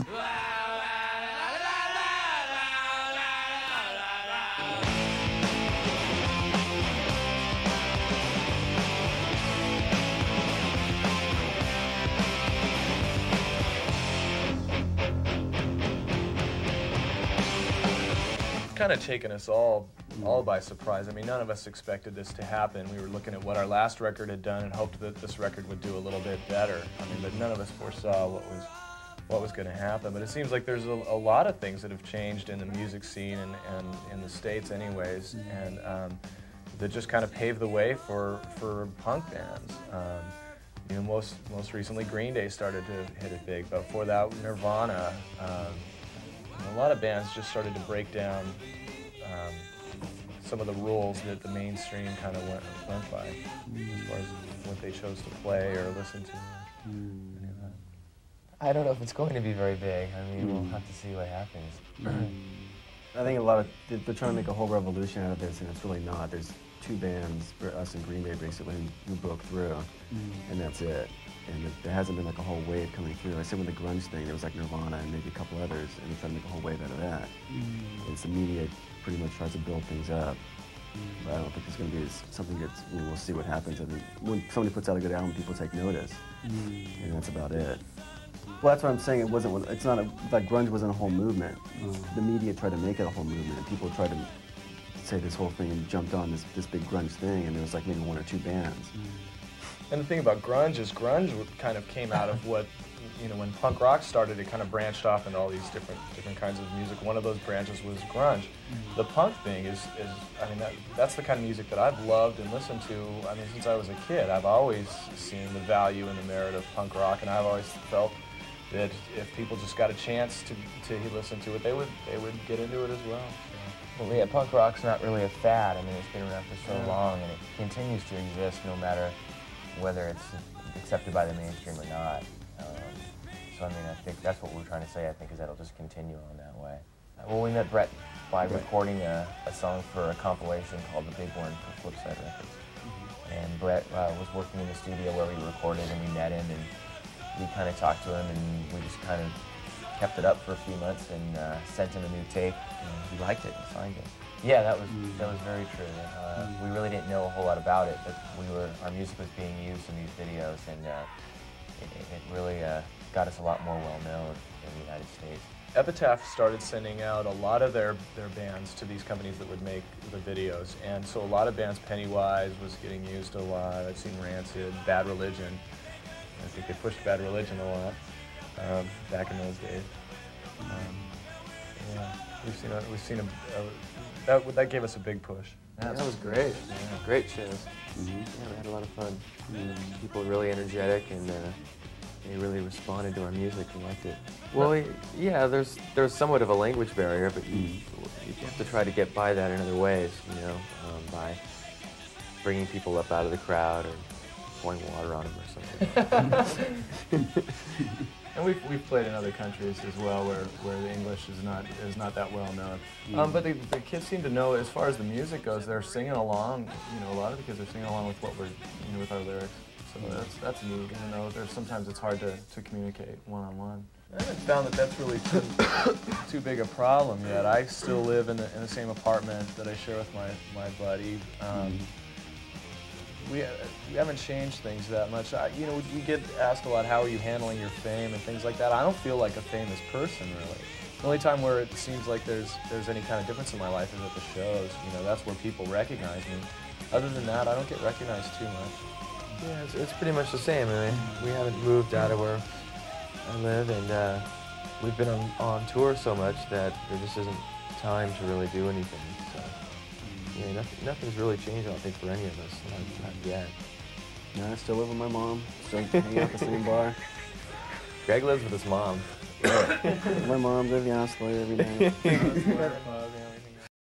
Kind of taken us all by surprise. I mean, none of us expected this to happen. We were looking at what our last record had done and hoped that this record would do a little bit better. I mean, but none of us foresaw what was going to happen. But it seems like there's a lot of things that have changed in the music scene and in the States anyways, and that just kind of paved the way for punk bands. You know, most recently Green Day started to hit it big, but before that Nirvana. A lot of bands just started to break down some of the rules that the mainstream kind of went by as far as what they chose to play or listen to. Any of that. I don't know if it's going to be very big. I mean, we'll have to see what happens. I think a lot of, they're trying to make a whole revolution out of this, and it's really not. There's two bands, for us and Green Day basically, who broke through, and that's it. And there hasn't been like a whole wave coming through. Like I said with the grunge thing, there was like Nirvana and maybe a couple others, and they're trying to make a whole wave out of that. It's the media pretty much tries to build things up. But I don't think it's going to be something that's, you know, we'll see what happens. I mean, when somebody puts out a good album, people take notice, and that's about it. Well, that's what I'm saying. It's not like grunge wasn't a whole movement. The media tried to make it a whole movement, and people tried to say this whole thing and jumped on this big grunge thing, and there was like maybe one or two bands. And the thing about grunge is grunge kind of came out of what, you know, when punk rock started, it kind of branched off into all these different kinds of music. One of those branches was grunge. The punk thing is I mean, that's the kind of music that I've loved and listened to, I mean, since I was a kid. I've always seen the value and the merit of punk rock, and I've always felt that if people just got a chance to listen to it, they would get into it as well. Well, yeah, punk rock's not really a fad. I mean, it's been around for so long, and it continues to exist no matter whether it's accepted by the mainstream or not. So I mean, I think that's what we're trying to say, I think, is that it'll just continue on that way. Well, we met Brett by recording a song for a compilation called The Big One for Flipside Records. And Brett was working in the studio where we recorded, and we met him, and we kind of talked to him, and we just kind of kept it up for a few months and sent him a new tape, and he liked it and signed it. Yeah, that was very true. We really didn't know a whole lot about it, but our music was being used in these videos, and it really got us a lot more well-known in the United States. Epitaph started sending out a lot of their bands to these companies that would make the videos, and so a lot of bands, Pennywise was getting used a lot. I've seen Rancid, Bad Religion. I think they pushed Bad Religion a lot back in those days. Yeah, we've seen that gave us a big push. Yeah, that was great. Yeah. Great shows. Yeah, we had a lot of fun. People were really energetic, and they really responded to our music and liked it. Well, yeah, there's somewhat of a language barrier, but you have to try to get by that in other ways, you know, by bringing people up out of the crowd or pouring water on them or something. And we've played in other countries as well where the English is not that well known. But the kids seem to know, as far as the music goes, they're singing along. You know, a lot of the kids are singing along with what with our lyrics. So that's neat. You know, sometimes it's hard to communicate one-on-one. I haven't found that that's really too big a problem yet. I still live in the same apartment that I share with my buddy. We haven't changed things that much. You know, we get asked a lot, how are you handling your fame and things like that. I don't feel like a famous person, really. The only time where it seems like there's any kind of difference in my life is at the shows. You know, that's where people recognize me. Other than that, I don't get recognized too much. Yeah, it's pretty much the same. I mean, we haven't moved out of where I live, and we've been on tour so much that there just isn't time to really do anything. So. Yeah, nothing's really changed, I don't think, for any of us, not yet. No, I still live with my mom, still hang out at the same bar. Greg lives with his mom. My mom, go to the Oslo every night.